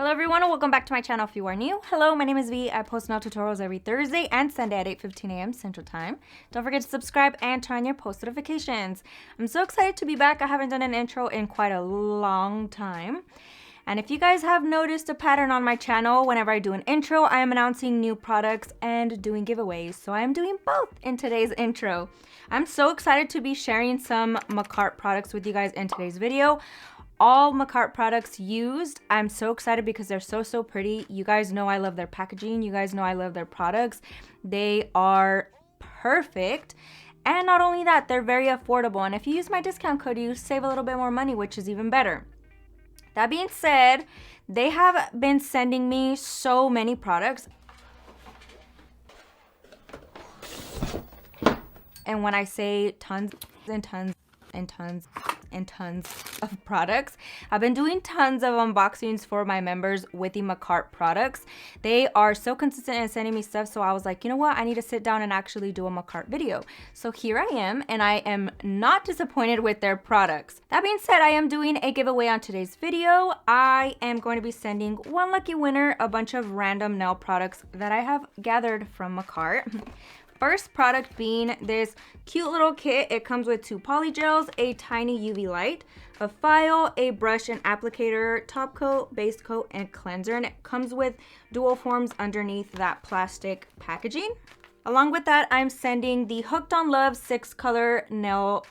Hello everyone and welcome back to my channel if you are new. Hello, my name is V. I post nail tutorials every Thursday and Sunday at 8:15 a.m. Central Time. Don't forget to subscribe and turn on your post notifications. I'm so excited to be back. I haven't done an intro in quite a long time. And if you guys have noticed a pattern on my channel, whenever I do an intro, I am announcing new products and doing giveaways. So I am doing both in today's intro. I'm so excited to be sharing some Makartt products with you guys in today's video. All Makartt products used. I'm so excited because they're so pretty. You guys know I love their packaging. You guys know I love their products. They are perfect. And not only that, they're very affordable. And if you use my discount code, you save a little bit more money, which is even better. That being said, they have been sending me so many products. And when I say tons and tons and tons and tons of products, I've been doing tons of unboxings for my members with the Makartt products. They are so consistent in sending me stuff, so I was like, you know what, I need to sit down and actually do a Makartt video. So here I am, and I am not disappointed with their products. That being said, I am doing a giveaway on today's video. I am going to be sending one lucky winner a bunch of random nail products that I have gathered from Makartt. First product being this cute little kit. It comes with 2 polygels, a tiny UV light, a file, a brush and applicator, top coat, base coat, and cleanser. And it comes with dual forms underneath that plastic packaging. Along with that, I'm sending the Hooked on Love 6-color nail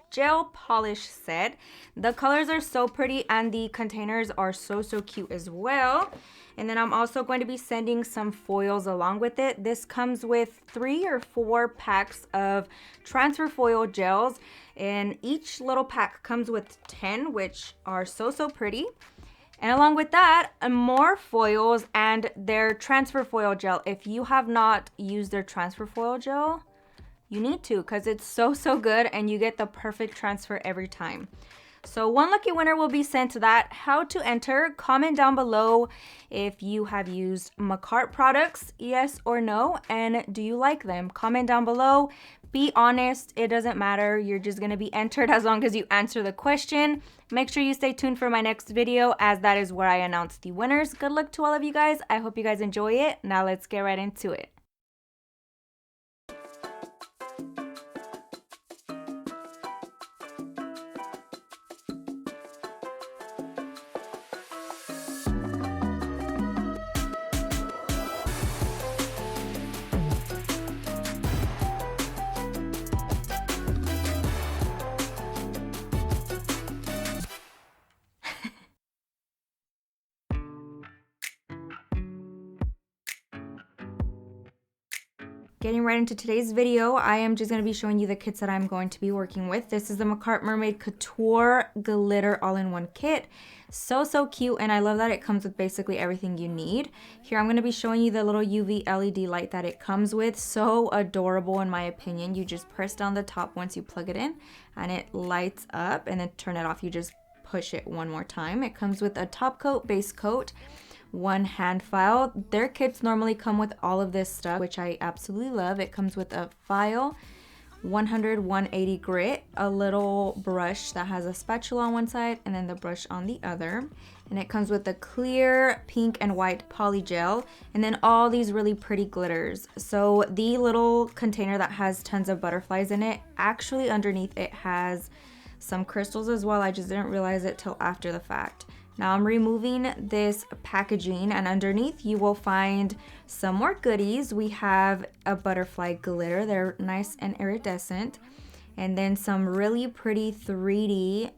gel polish set. The colors are so pretty and the containers are so cute as well. And then I'm also going to be sending some foils along with it. This comes with 3 or 4 packs of transfer foil gels, and each little pack comes with 10, which are so pretty. And along with that, more foils and their transfer foil gel. If you have not used their transfer foil gel, you need to, because it's so good and you get the perfect transfer every time. So one lucky winner will be sent to that. How to enter, comment down below if you have used Makartt products, yes or no, and do you like them? Comment down below. Be honest, it doesn't matter. You're just going to be entered as long as you answer the question. Make sure you stay tuned for my next video, as that is where I announce the winners. Good luck to all of you guys. I hope you guys enjoy it. Now let's get right into it. Getting right into today's video, I am just going to be showing you the kits that I'm going to be working with. This is the Makartt Mermaid Couture Glitter All-in-One Kit. So cute, and I love that it comes with basically everything you need. Here I'm going to be showing you the little UV LED light that it comes with. So adorable in my opinion. You just press down the top once you plug it in, and it lights up, and then turn it off. You just push it one more time. It comes with a top coat, base coat, 1 hand file. Their kits normally come with all of this stuff, which I absolutely love. It comes with a file, 100/180 grit, a little brush that has a spatula on one side and then the brush on the other, and it comes with a clear pink and white polygel, and then all these really pretty glitters. So the little container that has tons of butterflies in it, actually underneath it has some crystals as well. I just didn't realize it till after the fact. Now I'm removing this packaging, and underneath you will find some more goodies. We have a butterfly glitter. They're nice and iridescent. And then some really pretty 3D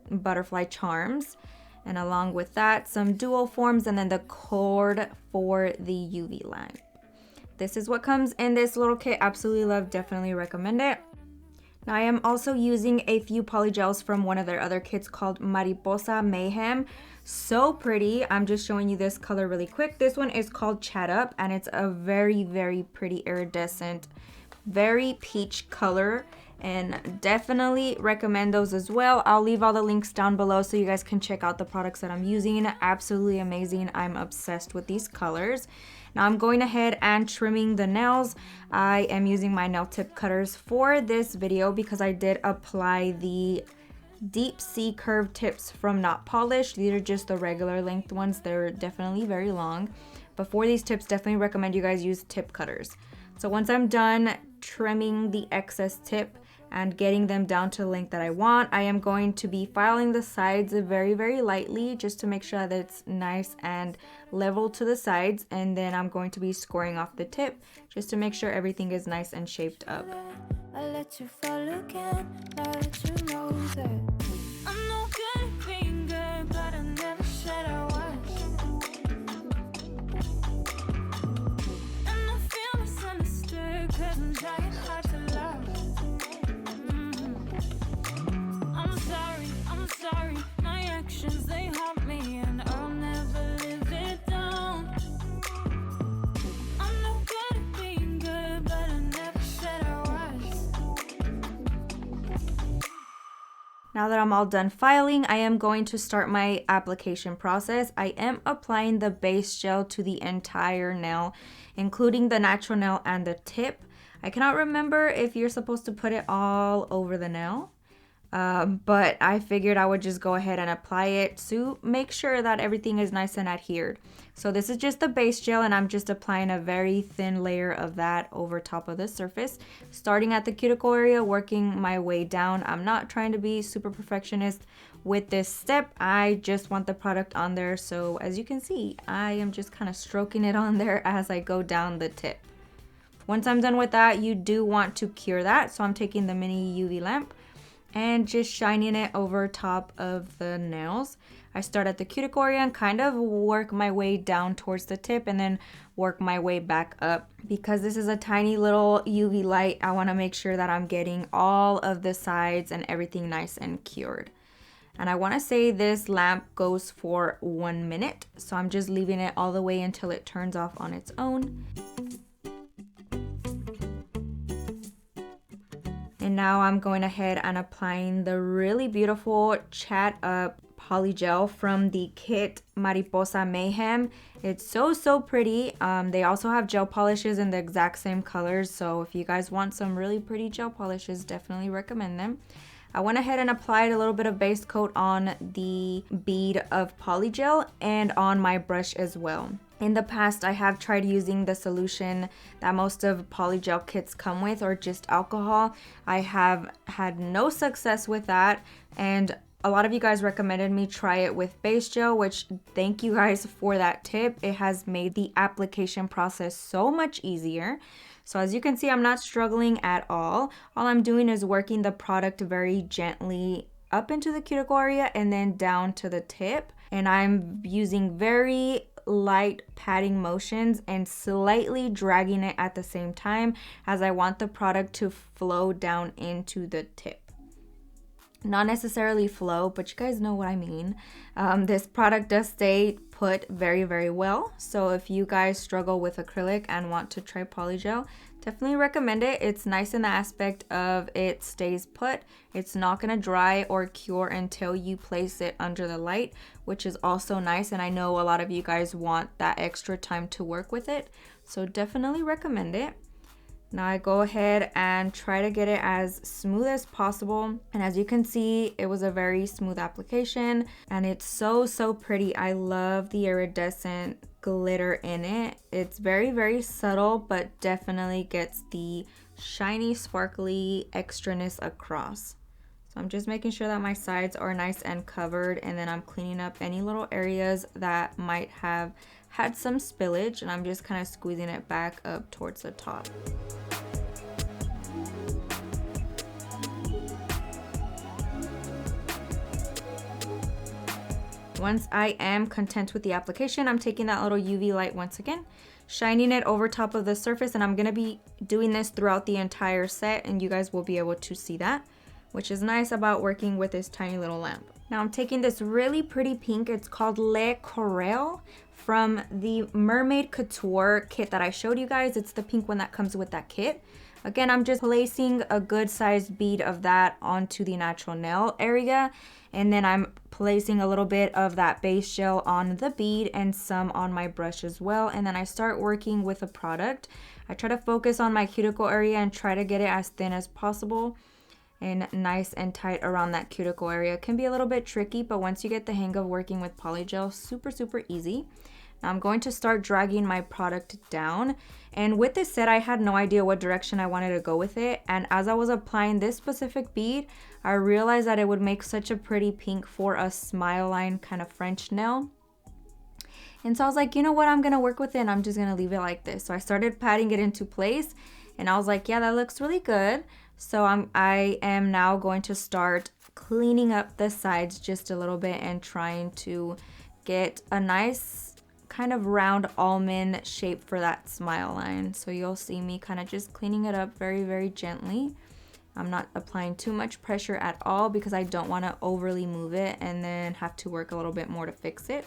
butterfly charms. And along with that, some dual forms, and then the cord for the UV lamp. This is what comes in this little kit. Absolutely love, definitely recommend it. Now I am also using a few polygels from one of their other kits called Mariposa Mayhem. So pretty. I'm just showing you this color really quick. This one is called Chat Up, and it's a very pretty iridescent, very peach color, and definitely recommend those as well. I'll leave all the links down below so you guys can check out the products that I'm using. Absolutely amazing. I'm obsessed with these colors. Now I'm going ahead and trimming the nails. I am using my nail tip cutters for this video because I did apply the deep C curved tips from Not Polished. These are just the regular length ones. They're definitely very long. But for these tips, definitely recommend you guys use tip cutters. So once I'm done trimming the excess tip and getting them down to the length that I want, I am going to be filing the sides very, very lightly just to make sure that it's nice and level to the sides. And then I'm going to be scoring off the tip just to make sure everything is nice and shaped up. I let you fall again, I let you know that I'm no good at being good, but I never said I was. And I feel misunderstood, cause I'm trying hard to love. I'm sorry, my actions, they haunt me, and I'll never live it down. I'm no good at being good, but I never said I was. Now that I'm all done filing, I am going to start my application process. I am applying the base gel to the entire nail, including the natural nail and the tip. I cannot remember if you're supposed to put it all over the nail, but I figured I would just go ahead and apply it to make sure that everything is nice and adhered. So this is just the base gel, and I'm just applying a very thin layer of that over top of the surface, starting at the cuticle area, working my way down. I'm not trying to be super perfectionist with this step. I just want the product on there. So as you can see, I am just kind of stroking it on there as I go down the tip. Once I'm done with that, you do want to cure that. So I'm taking the mini UV lamp and just shining it over top of the nails. I start at the cuticle area and kind of work my way down towards the tip and then work my way back up. Because this is a tiny little UV light, I want to make sure that I'm getting all of the sides and everything nice and cured. And I want to say this lamp goes for 1 minute, so I'm just leaving it all the way until it turns off on its own. And now I'm going ahead and applying the really beautiful Chat Up Polygel from the kit Mariposa Mayhem. It's so pretty. They also have gel polishes in the exact same colors, so if you guys want some really pretty gel polishes, definitely recommend them. I went ahead and applied a little bit of base coat on the bead of polygel and on my brush as well. In the past, I have tried using the solution that most of polygel kits come with, or just alcohol. I have had no success with that, and a lot of you guys recommended me try it with base gel, which thank you guys for that tip. It has made the application process so much easier. So as you can see, I'm not struggling at all. All I'm doing is working the product very gently up into the cuticle area and then down to the tip. And I'm using very light patting motions and slightly dragging it at the same time, as I want the product to flow down into the tip. Not necessarily flow, but you guys know what I mean. This product does stay put very well, so if you guys struggle with acrylic and want to try polygel, definitely recommend it. It's nice in the aspect of it stays put. It's not going to dry or cure until you place it under the light, which is also nice, and I know a lot of you guys want that extra time to work with it, so definitely recommend it. Now I go ahead and try to get it as smooth as possible, and as you can see, it was a very smooth application, and it's so pretty. I love the iridescent glitter in it. It's very subtle, but definitely gets the shiny, sparkly extraness across. So I'm just making sure that my sides are nice and covered, and then I'm cleaning up any little areas that might have had some spillage, and I'm just kind of squeezing it back up towards the top. Once I am content with the application, I'm taking that little UV light once again, shining it over top of the surface, and I'm going to be doing this throughout the entire set, and you guys will be able to see that, which is nice about working with this tiny little lamp. Now I'm taking this really pretty pink, it's called Le Corail, from the Mermaid Couture kit that I showed you guys. It's the pink one that comes with that kit. Again, I'm just placing a good sized bead of that onto the natural nail area, and then I'm placing a little bit of that base gel on the bead and some on my brush as well, and then I start working with the product. I try to focus on my cuticle area and try to get it as thin as possible. and nice and tight around that cuticle area. It can be a little bit tricky, but once you get the hang of working with polygel, super, super easy. Now I'm going to start dragging my product down. And with this set, I had no idea what direction I wanted to go with it. And as I was applying this specific bead, I realized that it would make such a pretty pink for a smile line kind of French nail. And so I was like, you know what, I'm gonna work with it and I'm just gonna leave it like this. So I started patting it into place and I was like, yeah, that looks really good. So I am now going to start cleaning up the sides just a little bit and trying to get a nice kind of round almond shape for that smile line. So you'll see me kind of just cleaning it up very, very gently. I'm not applying too much pressure at all because I don't want to overly move it and then have to work a little bit more to fix it.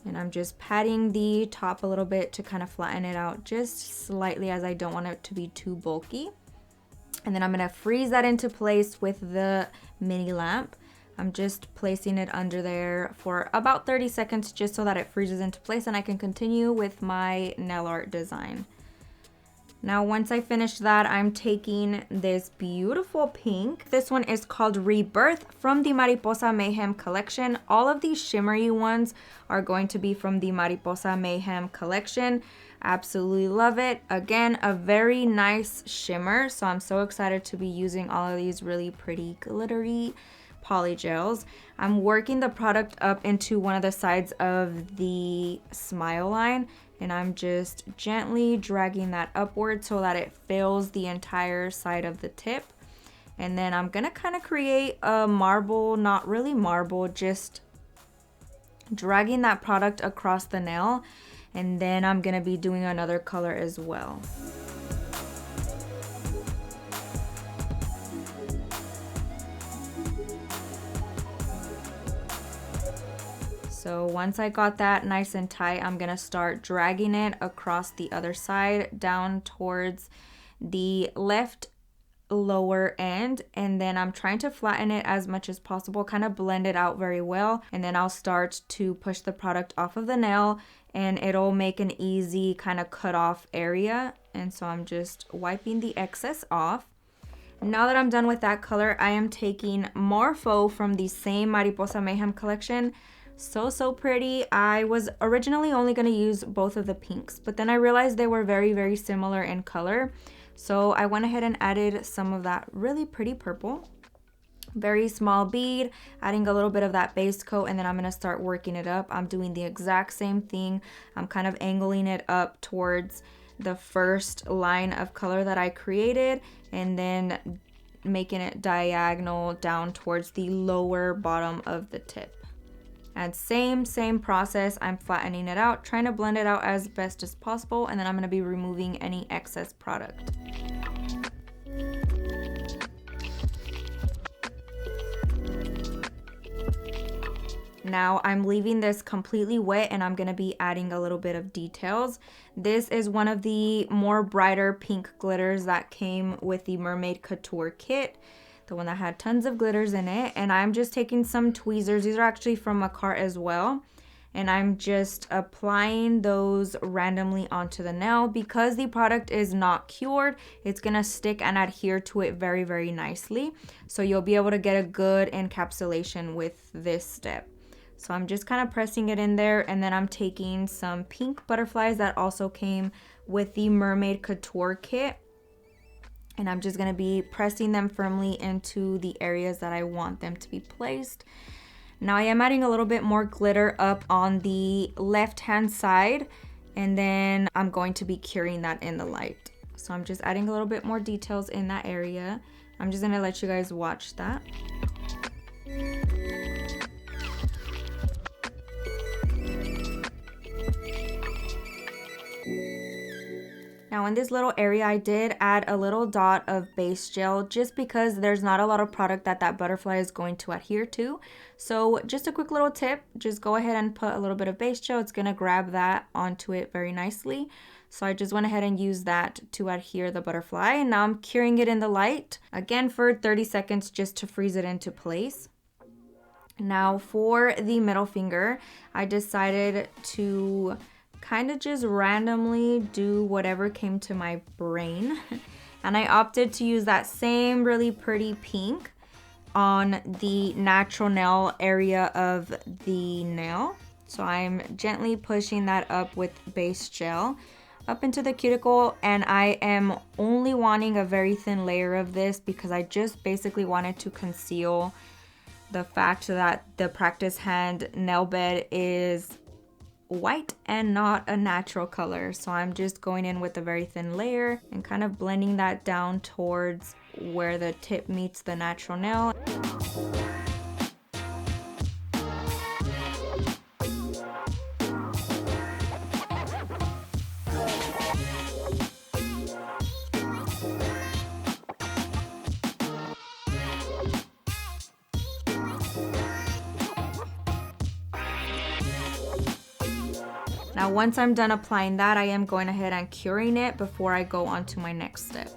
And I'm just patting the top a little bit to kind of flatten it out just slightly, as I don't want it to be too bulky. And then I'm gonna freeze that into place with the mini lamp. I'm just placing it under there for about 30 seconds just so that it freezes into place and I can continue with my nail art design. Now, once I finish that, I'm taking this beautiful pink. This one is called Rebirth from the Mariposa Mayhem collection. All of these shimmery ones are going to be from the Mariposa Mayhem collection. Absolutely love it. Again, a very nice shimmer. So I'm so excited to be using all of these really pretty glittery polygels. I'm working the product up into one of the sides of the smile line. And I'm just gently dragging that upward so that it fills the entire side of the tip. And then I'm gonna kind of create a marble, not really marble, just dragging that product across the nail. And then I'm gonna be doing another color as well. So once I got that nice and tight, I'm gonna start dragging it across the other side down towards the left lower end, and then I'm trying to flatten it as much as possible, kind of blend it out very well, and then I'll start to push the product off of the nail and it'll make an easy kind of cut off area. And so I'm just wiping the excess off. Now that I'm done with that color, I am taking Morpho from the same Mariposa Mayhem collection. So pretty. I was originally only going to use both of the pinks, but then I realized they were very, very similar in color. So I went ahead and added some of that really pretty purple. Very small bead, adding a little bit of that base coat, and then I'm going to start working it up. I'm doing the exact same thing. I'm kind of angling it up towards the first line of color that I created, and then making it diagonal down towards the lower bottom of the tip. And same process, I'm flattening it out, trying to blend it out as best as possible, and then I'm going to be removing any excess product. Now I'm leaving this completely wet and I'm going to be adding a little bit of details. This is one of the more brighter pink glitters that came with the Mermaid Couture kit. The one that had tons of glitters in it, and I'm just taking some tweezers. These are actually from Makartt as well, and I'm just applying those randomly onto the nail. Because the product is not cured, it's gonna stick and adhere to it very, very nicely, so you'll be able to get a good encapsulation with this step. So I'm just kind of pressing it in there, and then I'm taking some pink butterflies that also came with the Mermaid Couture kit. And I'm just going to be pressing them firmly into the areas that I want them to be placed. Now I am adding a little bit more glitter up on the left hand side, and then I'm going to be curing that in the light. So I'm just adding a little bit more details in that area. I'm just going to let you guys watch that. Now in this little area, I did add a little dot of base gel just because there's not a lot of product that butterfly is going to adhere to. So just a quick little tip, just go ahead and put a little bit of base gel. It's gonna grab that onto it very nicely. So I just went ahead and used that to adhere the butterfly. And now I'm curing it in the light, again for 30 seconds just to freeze it into place. Now for the middle finger, I decided to kind of just randomly do whatever came to my brain. And I opted to use that same really pretty pink on the natural nail area of the nail. So I'm gently pushing that up with base gel up into the cuticle, and I am only wanting a very thin layer of this because I just basically wanted to conceal the fact that the practice hand nail bed is white and not a natural color. So I'm just going in with a very thin layer and kind of blending that down towards where the tip meets the natural nail. Now once I'm done applying that, I am going ahead and curing it before I go on to my next step.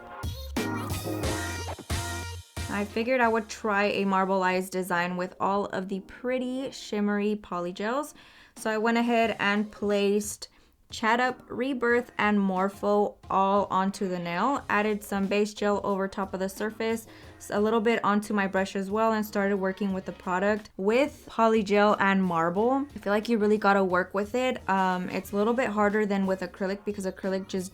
I figured I would try a marbleized design with all of the pretty shimmery polygels. So I went ahead and placed Chat Up, Rebirth, and Morpho all onto the nail. Added some base gel over top of the surface, a little bit onto my brush as well, and started working with the product with polygel and marble. I feel like you really gotta work with it. It's a little bit harder than with acrylic because acrylic just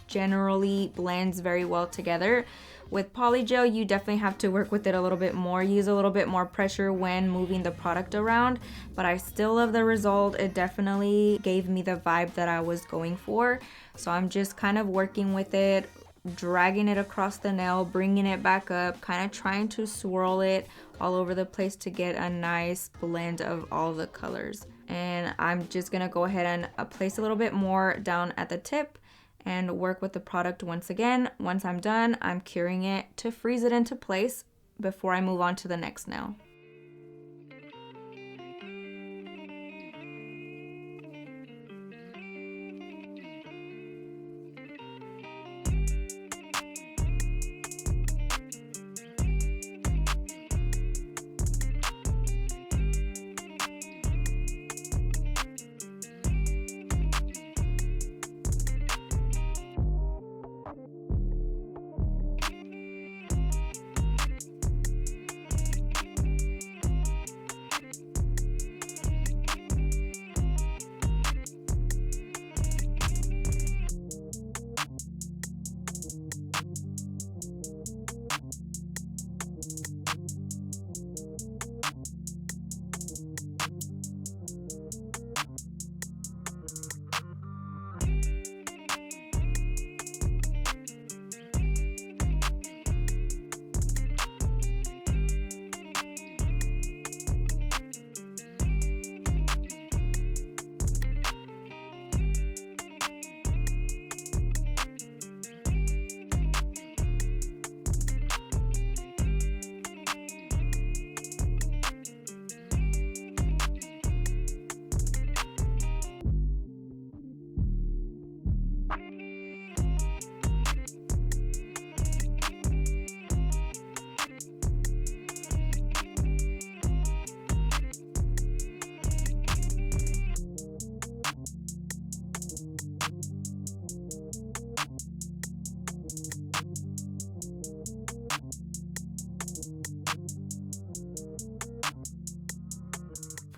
generally blends very well together. With polygel, you definitely have to work with it a little bit more, use a little bit more pressure when moving the product around, but I still love the result. It definitely gave me the vibe that I was going for. So I'm just kind of working with it, dragging it across the nail, bringing it back up, kind of trying to swirl it all over the place to get a nice blend of all the colors. And I'm just gonna go ahead and place a little bit more down at the tip and work with the product once again. Once I'm done, I'm curing it to freeze it into place before I move on to the next nail.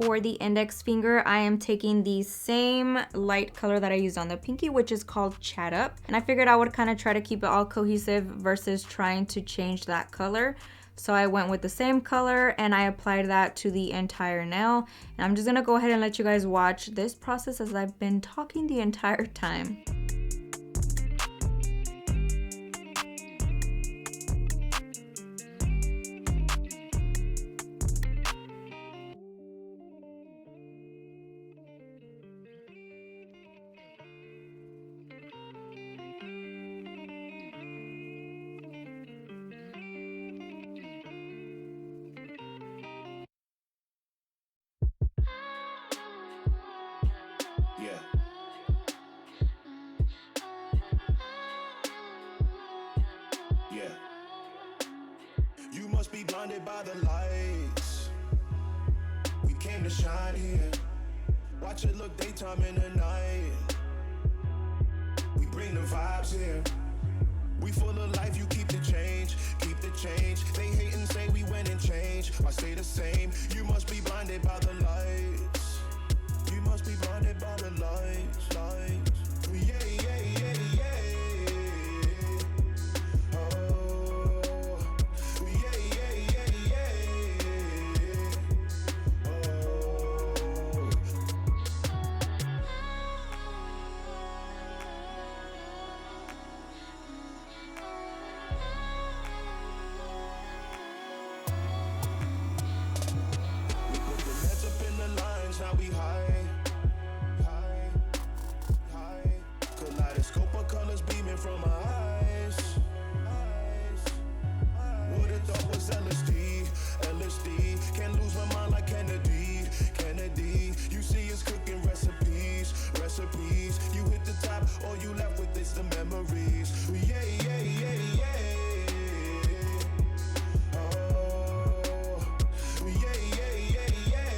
For the index finger, I am taking the same light color that I used on the pinky, which is called Chat Up. And I figured I would kind of try to keep it all cohesive versus trying to change that color. So I went with the same color and I applied that to the entire nail. And I'm just gonna go ahead and let you guys watch this process as I've been talking the entire time. Must be blinded by the lights. We came to shine here. Watch it look daytime in the night. We bring the vibes here. We full of life, you keep the change, keep the change. They hate and say we went and changed. I stay the same. You must be blinded by the lights. You must be blinded by the lights, lights. Yeah, yeah, yeah, yeah. Oh, yeah, yeah, yeah, yeah. Oh. We put the nets up in the lines, now we high, high, high. Kaleidoscope of colors beaming from our eyes, eyes. Would've thought was LSD, LSD. Can't lose my mind like Kennedy, Kennedy. You see us cooking recipes, recipes. You hit the top, all you left with is the memories. Yeah, yeah, yeah, yeah. Oh, yeah, yeah, yeah, yeah.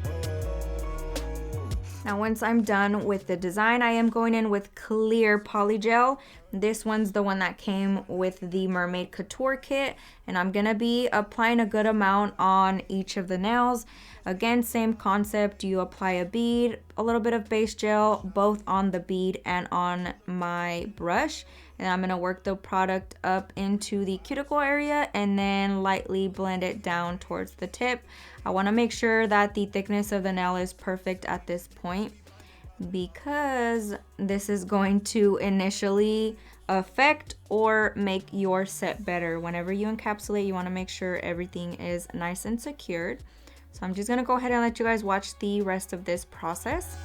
Oh. Now once I'm done with the design, I am going in with clear polygel. This one's the one that came with the Mermaid Couture kit, and I'm gonna be applying a good amount on each of the nails. Again, same concept. You apply a bead, a little bit of base gel, both on the bead and on my brush. And I'm gonna work the product up into the cuticle area and then lightly blend it down towards the tip. I wanna make sure that the thickness of the nail is perfect at this point, because this is going to initially affect or make your set better. Whenever you encapsulate, you want to make sure everything is nice and secured. So I'm just going to go ahead and let you guys watch the rest of this process.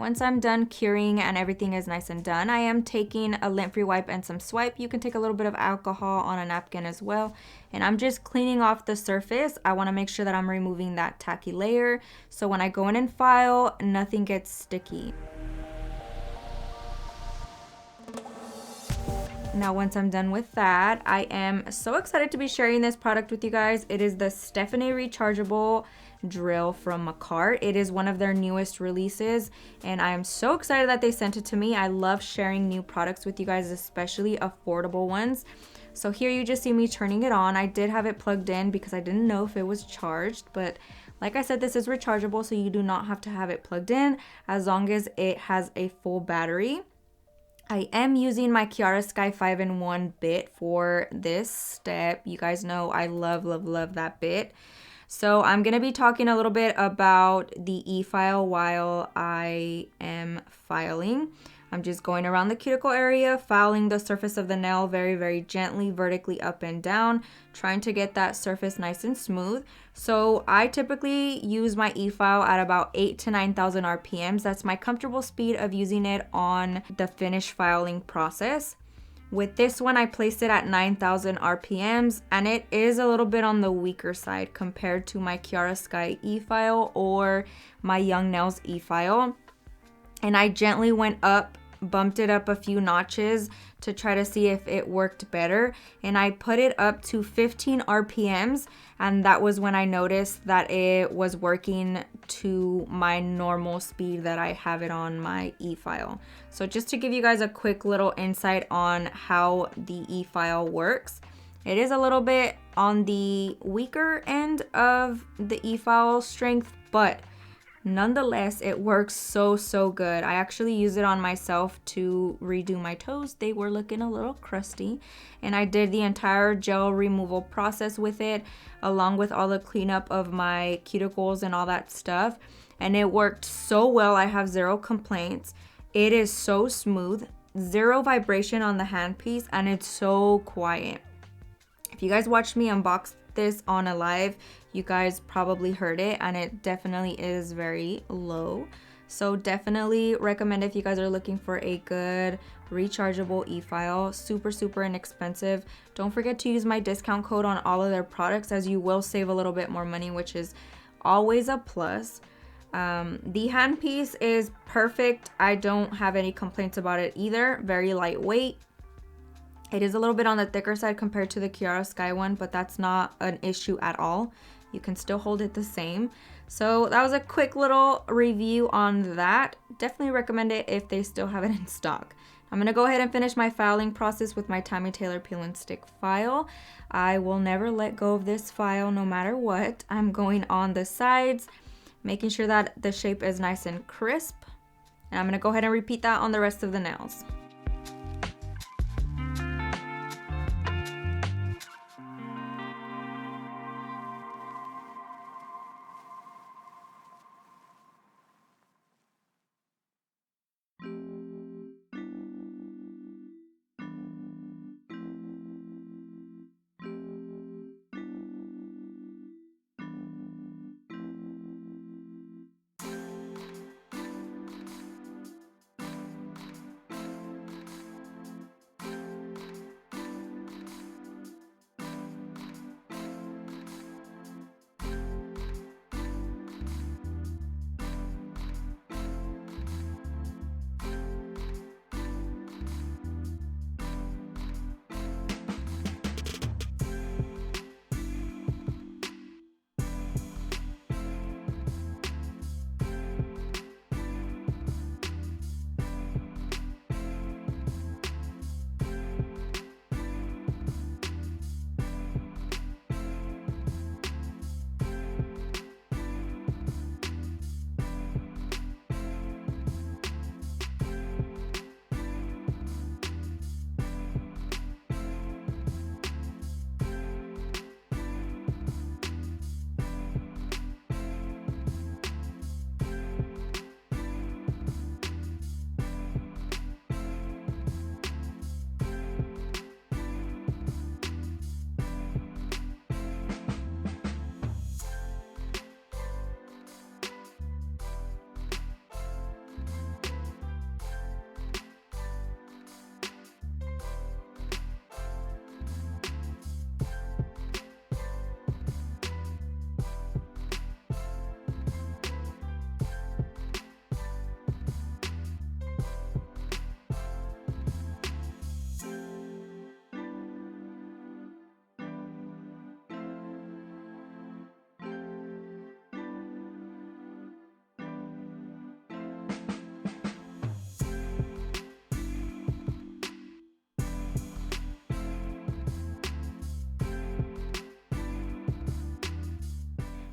Once I'm done curing and everything is nice and done, I am taking a lint-free wipe and some swipe. You can take a little bit of alcohol on a napkin as well. And I'm just cleaning off the surface. I want to make sure that I'm removing that tacky layer, so when I go in and file, nothing gets sticky. Now, once I'm done with that, I am so excited to be sharing this product with you guys. It is the Stephanee Rechargeable drill from Makartt. It is one of their newest releases, and I am so excited that they sent it to me. I love sharing new products with you guys, especially affordable ones. So here you just see me turning it on. I did have it plugged in because I didn't know if it was charged, but like I said, this is rechargeable, so you do not have to have it plugged in as long as it has a full battery. I am using my Kiara Sky 5-in-1 bit for this step. You guys know I love, love, love that bit. So I'm going to be talking a little bit about the Efile while I am filing. I'm just going around the cuticle area, filing the surface of the nail very, very gently, vertically up and down, trying to get that surface nice and smooth. So I typically use my Efile at about 8,000 to 9,000 RPMs. That's my comfortable speed of using it on the finish filing process. With this one, I placed it at 9,000 RPMs, and it is a little bit on the weaker side compared to my Kiara Sky Efile or my Young Nails Efile. And I gently went up, bumped it up a few notches to try to see if it worked better. And I put it up to 15 RPMs, and that was when I noticed that it was working to my normal speed that I have it on my Efile. So just to give you guys a quick little insight on how the Efile works, it is a little bit on the weaker end of the Efile strength, but nonetheless, it works so, so good. I actually use it on myself to redo my toes. They were looking a little crusty, and I did the entire gel removal process with it, along with all the cleanup of my cuticles and all that stuff, and it worked so well. I have zero complaints. It is so smooth, zero vibration on the handpiece, and it's so quiet. If you guys watched me unbox this on a live, you guys probably heard it, and it definitely is very low. So definitely recommend if you guys are looking for a good rechargeable Efile. Super, super inexpensive. Don't forget to use my discount code on all of their products, as you will save a little bit more money, which is always a plus. The handpiece is perfect. I don't have any complaints about it either. Very lightweight. It is a little bit on the thicker side compared to the Kiara Sky one, but that's not an issue at all. You can still hold it the same. So that was a quick little review on that. Definitely recommend it if they still have it in stock. I'm going to go ahead and finish my filing process with my Tammy Taylor peel and stick file. I will never let go of this file no matter what. I'm going on the sides, making sure that the shape is nice and crisp. And I'm going to go ahead and repeat that on the rest of the nails.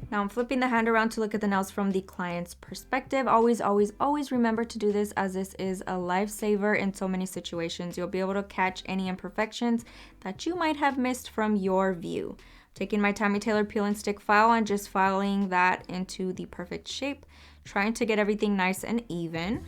Now I'm flipping the hand around to look at the nails from the client's perspective. Always, always, always remember to do this, as this is a lifesaver in so many situations. You'll be able to catch any imperfections that you might have missed from your view. Taking my Tammy Taylor peel and stick file and just filing that into the perfect shape, trying to get everything nice and even.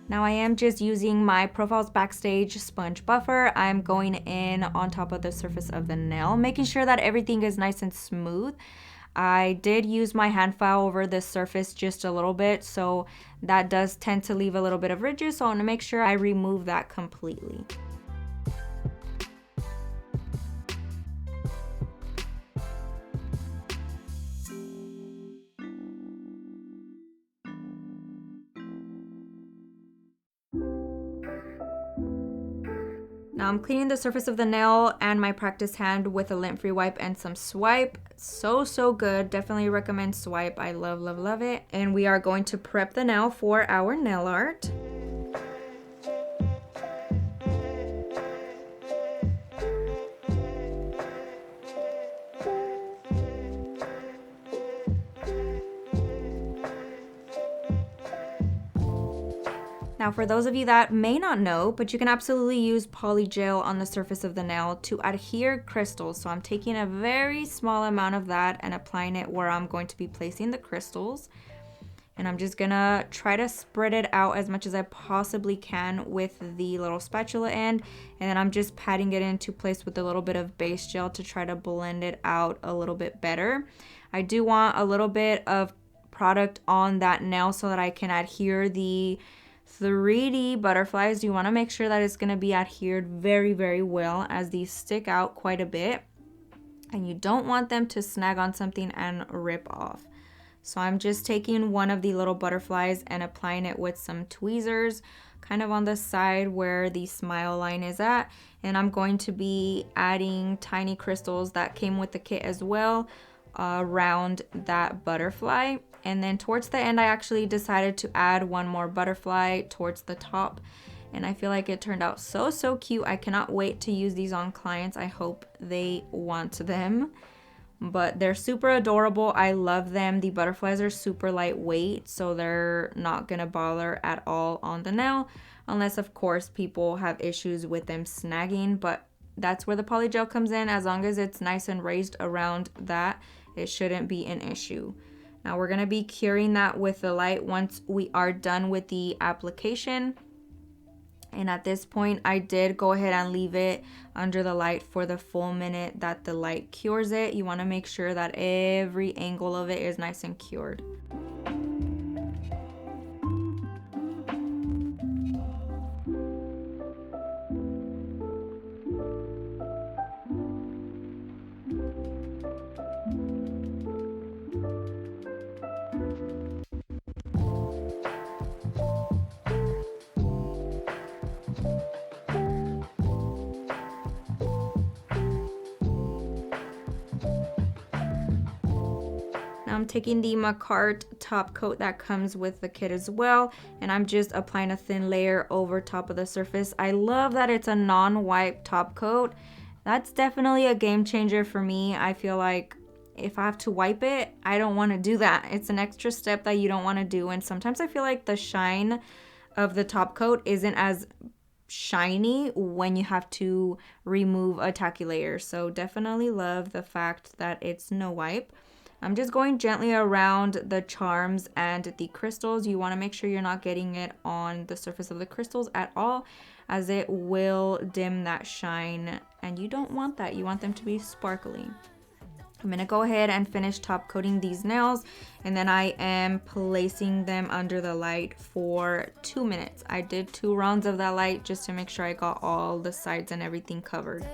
Now I am just using my Profiles Backstage sponge buffer. I'm going in on top of the surface of the nail, making sure that everything is nice and smooth. I did use my hand file over the surface just a little bit, so that does tend to leave a little bit of ridges, so I want to make sure I remove that completely. Now I'm cleaning the surface of the nail and my practice hand with a lint-free wipe and some swipe. So good. Definitely recommend swipe. I love, love, love it. And we are going to prep the nail for our nail art. Now for those of you that may not know, but you can absolutely use polygel on the surface of the nail to adhere crystals. So I'm taking a very small amount of that and applying it where I'm going to be placing the crystals. And I'm just gonna try to spread it out as much as I possibly can with the little spatula end. And then I'm just patting it into place with a little bit of base gel to try to blend it out a little bit better. I do want a little bit of product on that nail so that I can adhere the 3D butterflies. You want to make sure that it's going to be adhered very, very well, as these stick out quite a bit and you don't want them to snag on something and rip off. So I'm just taking one of the little butterflies and applying it with some tweezers kind of on the side where the smile line is at, and I'm going to be adding tiny crystals that came with the kit as well around that butterfly. And then towards the end, I actually decided to add one more butterfly towards the top. And I feel like it turned out so cute. I cannot wait to use these on clients. I hope they want them. But they're super adorable. I love them. The butterflies are super lightweight, so they're not gonna bother at all on the nail. Unless, of course, people have issues with them snagging. But that's where the polygel comes in. As long as it's nice and raised around that, it shouldn't be an issue. Now we're going to be curing that with the light once we are done with the application. And at this point, I did go ahead and leave it under the light for the full minute that the light cures it. You want to make sure that every angle of it is nice and cured. I'm taking the Makartt top coat that comes with the kit as well, and I'm just applying a thin layer over top of the surface. I love that it's a non-wipe top coat. That's definitely a game changer for me. I feel like if I have to wipe it, I don't want to do that. It's an extra step that you don't want to do, and sometimes I feel like the shine of the top coat isn't as shiny when you have to remove a tacky layer. So definitely love the fact that it's no wipe. I'm just going gently around the charms and the crystals. You want to make sure you're not getting it on the surface of the crystals at all, as it will dim that shine, and you don't want that. You want them to be sparkly. I'm going to go ahead and finish top coating these nails, and then I am placing them under the light for 2 minutes. I did 2 rounds of that light just to make sure I got all the sides and everything covered.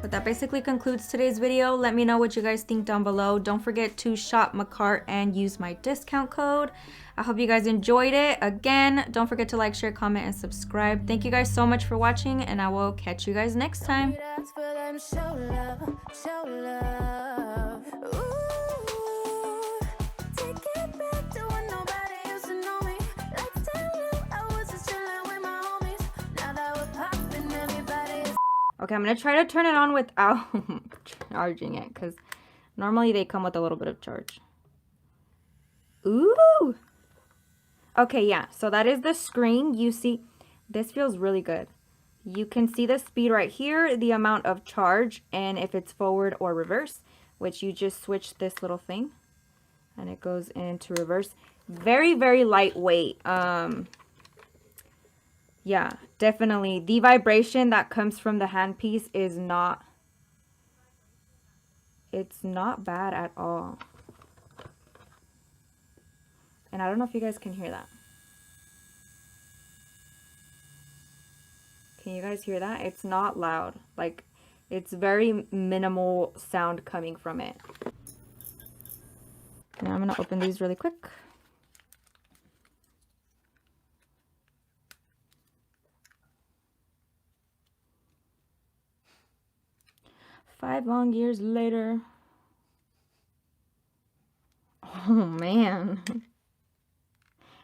But that basically concludes today's video. Let me know what you guys think down below. Don't forget to shop Makartt and use my discount code. I hope you guys enjoyed it. Again, don't forget to like, share, comment, and subscribe. Thank you guys so much for watching, and I will catch you guys next time. Okay, I'm gonna try to turn it on without charging it, because normally they come with a little bit of charge. Ooh! Okay, yeah, so that is the screen. You see, this feels really good. You can see the speed right here, the amount of charge, and if it's forward or reverse, which you just switch this little thing, and it goes into reverse. Very, very lightweight. Yeah, definitely. The vibration that comes from the handpiece is not, it's not bad at all. And I don't know if you guys can hear that. Can you guys hear that? It's not loud. Like, it's very minimal sound coming from it. Now I'm going to open these really quick. Five long years later. Oh man.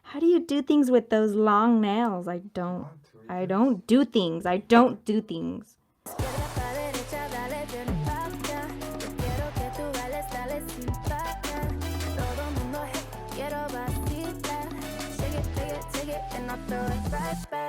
How do you do things with those long nails? I don't do things. I don't do things. Right back.